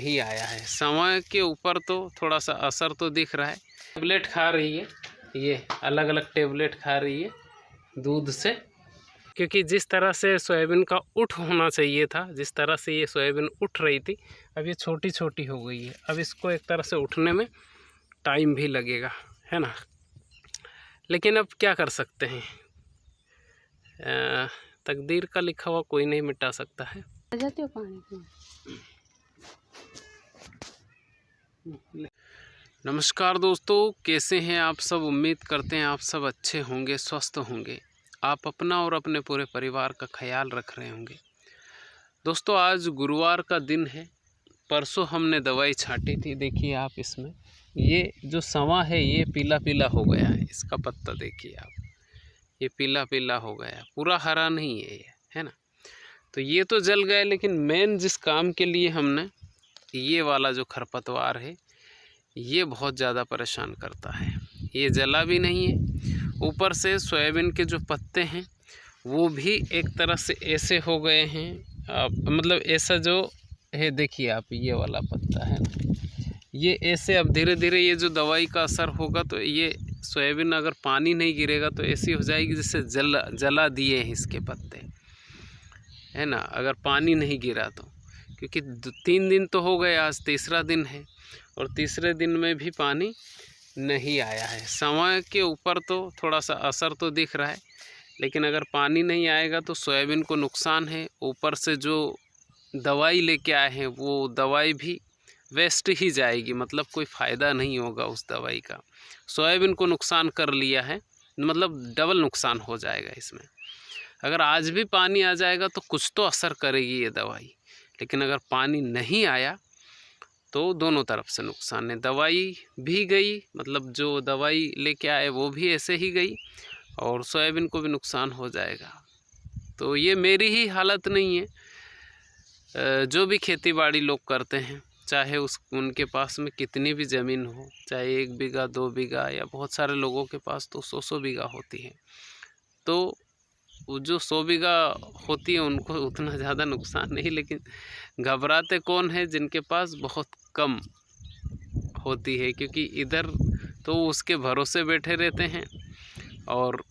नहीं आया है। समय के ऊपर तो थोड़ा सा असर तो दिख रहा है। टेबलेट खा रही है, ये अलग अलग टेबलेट खा रही है दूध से, क्योंकि जिस तरह से सोयाबीन का उठ होना चाहिए था, जिस तरह से ये सोयाबीन उठ रही थी, अब ये छोटी छोटी हो गई है। अब इसको एक तरह से उठने में टाइम भी लगेगा, है ना। लेकिन अब क्या कर सकते हैं, तकदीर का लिखा हुआ कोई नहीं मिटा सकता है। जाती हो पानी। नमस्कार दोस्तों, कैसे हैं आप सब। उम्मीद करते हैं आप सब अच्छे होंगे, स्वस्थ होंगे। आप अपना और अपने पूरे परिवार का ख्याल रख रहे होंगे। दोस्तों, आज गुरुवार का दिन है। परसों हमने दवाई छांटी थी। देखिए आप, इसमें ये जो सवा है ये पीला पीला हो गया है। इसका पत्ता देखिए आप, ये पीला पीला हो गया, पूरा हरा नहीं है ये, है ना। तो ये तो जल गया, लेकिन मेन जिस काम के लिए हमने, ये वाला जो खरपतवार है, ये बहुत ज़्यादा परेशान करता है। ये जला भी नहीं है, ऊपर से सोयाबीन के जो पत्ते हैं वो भी एक तरह से ऐसे हो गए हैं। मतलब ऐसा जो है, देखिए आप, ये वाला पत्ता है ना, ये ऐसे अब धीरे धीरे ये जो दवाई का असर होगा तो ये सोयाबीन अगर पानी नहीं गिरेगा तो ऐसी हो जाएगी जैसे जला दिए हैं इसके पत्ते, है ना, अगर पानी नहीं गिरा तो। क्योंकि 3 दिन तो हो गए, आज तीसरा दिन है और तीसरे दिन में भी पानी नहीं आया है। समय के ऊपर तो थोड़ा सा असर तो दिख रहा है, लेकिन अगर पानी नहीं आएगा तो सोयाबीन को नुकसान है। ऊपर से जो दवाई लेके आए हैं वो दवाई भी वेस्ट ही जाएगी, मतलब कोई फ़ायदा नहीं होगा उस दवाई का। सोयाबीन को नुकसान कर लिया है, मतलब डबल नुकसान हो जाएगा इसमें। अगर आज भी पानी आ जाएगा तो कुछ तो असर करेगी ये दवाई, लेकिन अगर पानी नहीं आया तो दोनों तरफ से नुकसान है। दवाई भी गई, मतलब जो दवाई लेके आए वो भी ऐसे ही गई, और सोयाबीन को भी नुकसान हो जाएगा। तो ये मेरी ही हालत नहीं है। जो भी खेती बाड़ी लोग करते हैं, चाहे उनके पास में कितनी भी ज़मीन हो, चाहे 1 बीघा 2 बीघा, या बहुत सारे लोगों के पास तो 100 बीघा होती है, तो जो 100 बीघा होती है उनको उतना ज़्यादा नुकसान नहीं। लेकिन घबराते कौन है, जिनके पास बहुत कम होती है, क्योंकि इधर तो उसके भरोसे बैठे रहते हैं और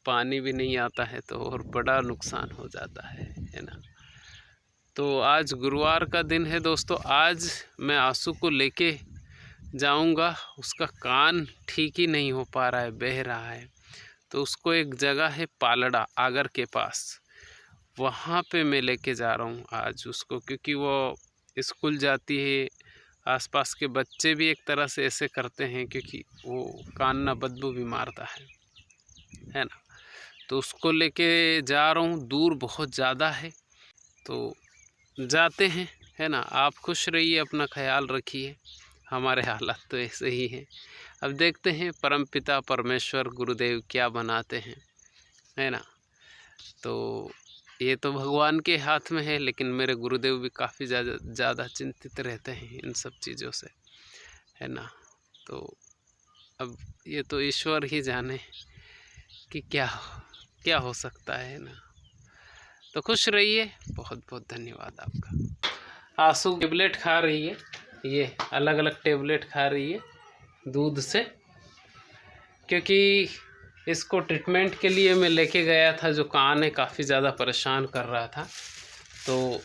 पानी भी नहीं आता है तो और बड़ा नुकसान हो जाता है ना। तो आज गुरुवार का दिन है दोस्तों। आज मैं आंसू को लेके जाऊंगा। उसका कान ठीक ही नहीं हो पा रहा है, बह रहा है, तो उसको एक जगह है पालड़ा आगर के पास, वहाँ पे मैं लेके जा रहा हूँ आज उसको, क्योंकि वो स्कूल जाती है। आसपास के बच्चे भी एक तरह से ऐसे करते हैं, क्योंकि वो कान ना बदबू भी मारता है ना। तो उसको लेके जा रहा हूँ, दूर बहुत ज़्यादा है, तो जाते हैं, है ना। आप खुश रहिए, अपना ख्याल रखिए। हमारे हालात तो ऐसे ही हैं। अब देखते हैं परमपिता परमेश्वर गुरुदेव क्या बनाते हैं, है ना। तो ये तो भगवान के हाथ में है, लेकिन मेरे गुरुदेव भी काफ़ी ज़्यादा चिंतित रहते हैं इन सब चीज़ों से, है ना। तो अब ये तो ईश्वर ही जाने कि क्या हो सकता है ना। तो खुश रहिए, बहुत बहुत धन्यवाद आपका। आंसू टेबलेट खा रही है, ये अलग अलग टेबलेट खा रही है दूध से, क्योंकि इसको ट्रीटमेंट के लिए मैं लेके गया था। जो कान है काफ़ी ज़्यादा परेशान कर रहा था, तो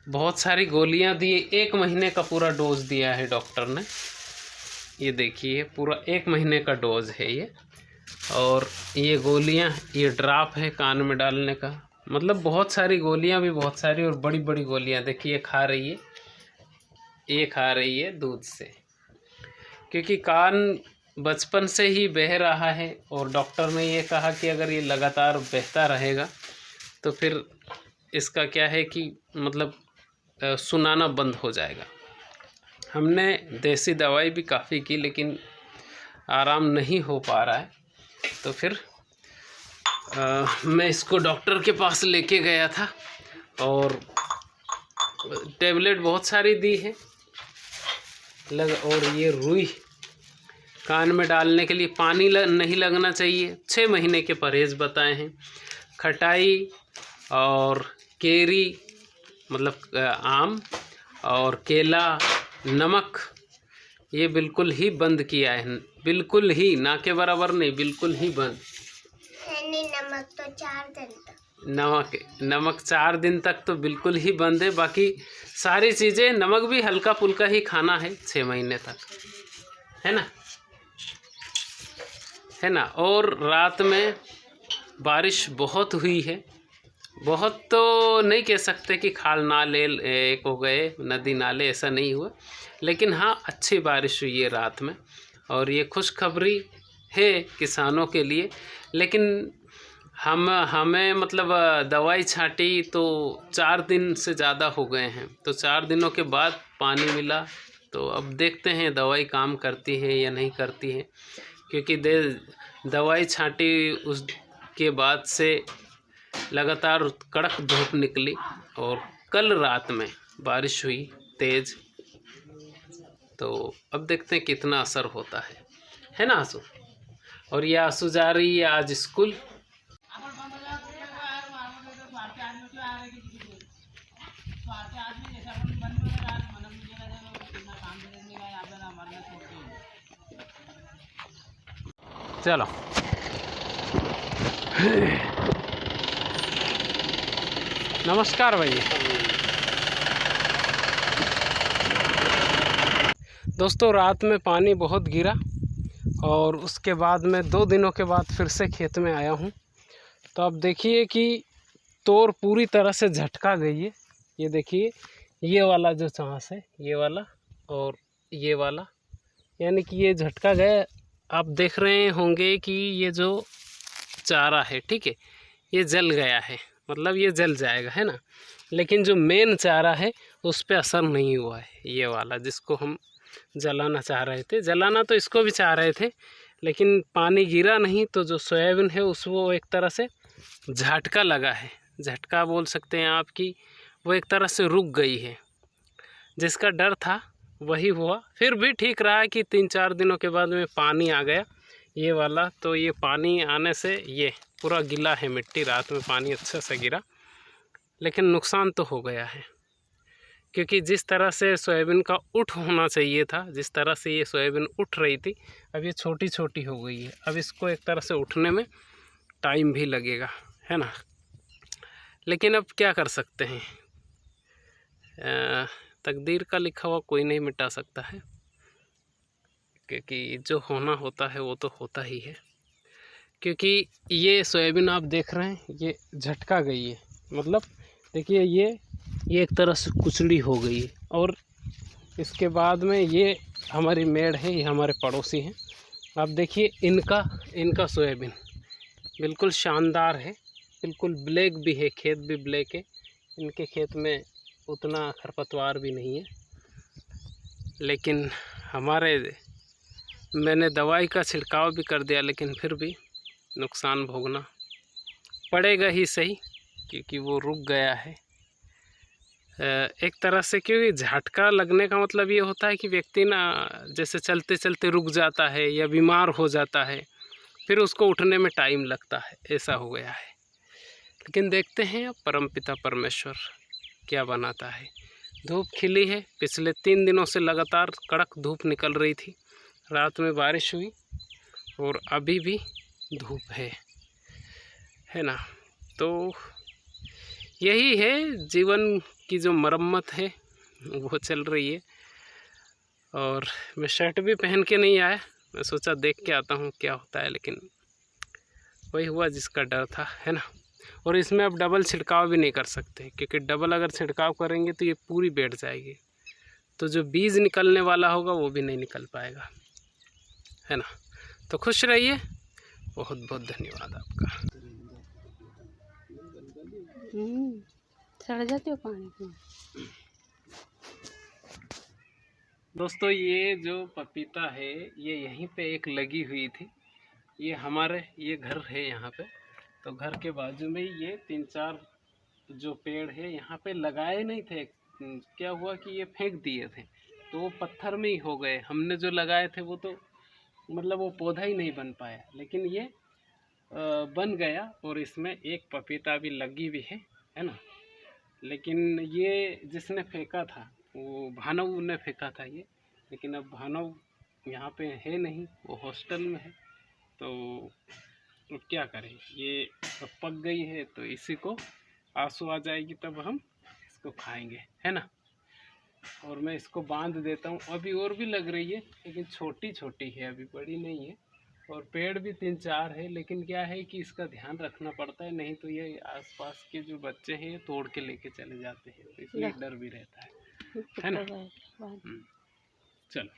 बहुत सारी गोलियां दी। 1 महीने का पूरा डोज दिया है डॉक्टर ने। ये देखिए, पूरा 1 महीने का डोज है ये, और ये गोलियां, ये ड्राप है कान में डालने का। मतलब बहुत सारी गोलियां भी, बहुत सारी और बड़ी बड़ी गोलियां। देखिए खा रही है, ये खा रही है दूध से, क्योंकि कान बचपन से ही बह रहा है, और डॉक्टर ने ये कहा कि अगर ये लगातार बहता रहेगा तो फिर इसका क्या है कि मतलब सुनाना बंद हो जाएगा। हमने देसी दवाई भी काफ़ी की, लेकिन आराम नहीं हो पा रहा है। तो फिर मैं इसको डॉक्टर के पास लेके गया था, और टेबलेट बहुत सारी दी है और ये रुई कान में डालने के लिए। पानी नहीं लगना चाहिए। 6 महीने के परहेज़ बताए हैं। खटाई और केरी, मतलब आम और केला, नमक ये बिल्कुल ही बंद किया है, बिल्कुल ही, ना के बराबर नहीं, बिल्कुल ही बंद है नहीं। नमक तो 4 दिन तक, नमक 4 दिन तक तो बिल्कुल ही बंद है। बाकी सारी चीज़ें, नमक भी हल्का फुल्का ही खाना है 6 महीने तक, है ना, है ना। और रात में बारिश बहुत हुई है, बहुत तो नहीं कह सकते कि खाल नाले एक हो गए, नदी नाले, ऐसा नहीं हुआ, लेकिन हाँ अच्छी बारिश हुई है रात में। और ये खुशखबरी है किसानों के लिए। लेकिन हमें मतलब दवाई छांटी तो 4 दिन से ज़्यादा हो गए हैं, तो 4 दिनों के बाद पानी मिला। तो अब देखते हैं दवाई काम करती है या नहीं करती है, क्योंकि दवाई छांटी उसके बाद से लगातार कड़क धूप निकली और कल रात में बारिश हुई तेज़। तो अब देखते हैं कितना असर होता है ना आंसू। और ये आंसू जा रही है आज स्कूल। चलो नमस्कार भैया। दोस्तों रात में पानी बहुत गिरा और उसके बाद में 2 दिनों के बाद फिर से खेत में आया हूँ। तो अब देखिए कि तोर पूरी तरह से झटका गई है। ये देखिए, ये वाला जो चांस है, ये वाला और ये वाला, यानी कि ये झटका गया। आप देख रहे होंगे कि ये जो चारा है, ठीक है, ये जल गया है, मतलब ये जल जाएगा, है ना। लेकिन जो मेन चारा है उस पर असर नहीं हुआ है। ये वाला जिसको हम जलाना चाह रहे थे, जलाना तो इसको भी चाह रहे थे, लेकिन पानी गिरा नहीं, तो जो सोयाबीन है उसको एक तरह से झटका लगा है, झटका बोल सकते हैं आप, कि वो एक तरह से रुक गई है। जिसका डर था वही हुआ। फिर भी ठीक रहा कि 3-4 दिनों के बाद में पानी आ गया ये वाला। तो ये पानी आने से ये पूरा गीला है मिट्टी, रात में पानी अच्छा से गिरा, लेकिन नुकसान तो हो गया है। क्योंकि जिस तरह से सोयाबीन का उठ होना चाहिए था, जिस तरह से ये सोयाबीन उठ रही थी, अब ये छोटी छोटी हो गई है। अब इसको एक तरह से उठने में टाइम भी लगेगा, है ना। लेकिन अब क्या कर सकते हैं, तकदीर का लिखा हुआ कोई नहीं मिटा सकता है, क्योंकि जो होना होता है वो तो होता ही है। क्योंकि ये सोयाबीन आप देख रहे हैं, ये झटका गई है, मतलब देखिए ये एक तरह से कुचड़ी हो गई है। और इसके बाद में ये हमारी मेड़ है, ये हमारे पड़ोसी हैं। आप देखिए इनका सोयाबीन बिल्कुल शानदार है, बिल्कुल ब्लैक भी है, खेत भी ब्लैक है। इनके खेत में उतना खरपतवार भी नहीं है, लेकिन मैंने दवाई का छिड़काव भी कर दिया, लेकिन फिर भी नुकसान भोगना पड़ेगा ही सही, क्योंकि वो रुक गया है एक तरह से। क्योंकि झटका लगने का मतलब ये होता है कि व्यक्ति ना जैसे चलते चलते रुक जाता है या बीमार हो जाता है, फिर उसको उठने में टाइम लगता है, ऐसा हो गया है। लेकिन देखते हैं परमपिता परमेश्वर क्या बनाता है। धूप खिली है, पिछले 3 दिनों से लगातार कड़क धूप निकल रही थी, रात में बारिश हुई और अभी भी धूप है ना। तो यही है जीवन की जो मरम्मत है वो चल रही है। और मैं शर्ट भी पहन के नहीं आया, मैं सोचा देख के आता हूँ क्या होता है, लेकिन वही हुआ जिसका डर था, है ना। और इसमें अब डबल छिड़काव भी नहीं कर सकते, क्योंकि डबल अगर छिड़काव करेंगे तो ये पूरी बैठ जाएगी, तो जो बीज निकलने वाला होगा वो भी नहीं निकल पाएगा, है ना। तो खुश रहिए, बहुत बहुत धन्यवाद आपका। सड़ जाती हो पानी में। दोस्तों ये जो पपीता है ये यहीं पे एक लगी हुई थी, ये घर है यहाँ पे, तो घर के बाजू में ये 3-4 जो पेड़ है यहाँ पे लगाए नहीं थे। क्या हुआ कि ये फेंक दिए थे, तो वो पत्थर में ही हो गए। हमने जो लगाए थे वो तो मतलब वो पौधा ही नहीं बन पाया, लेकिन ये बन गया और इसमें एक पपीता भी लगी भी है ना। लेकिन ये जिसने फेंका था वो भानव ने फेंका था ये, लेकिन अब भानव यहाँ पे है नहीं, वो हॉस्टल में है। तो अब क्या करें, ये अब पक गई है तो इसी को आंसू आ जाएगी तब हम इसको खाएंगे, है ना। और मैं इसको बांध देता हूँ। अभी और भी लग रही है लेकिन छोटी छोटी है, अभी बड़ी नहीं है। और पेड़ भी 3-4 है, लेकिन क्या है कि इसका ध्यान रखना पड़ता है, नहीं तो ये आसपास के जो बच्चे हैं ये तोड़ के लेके चले जाते हैं, तो इसलिए डर भी रहता है ना। चलो।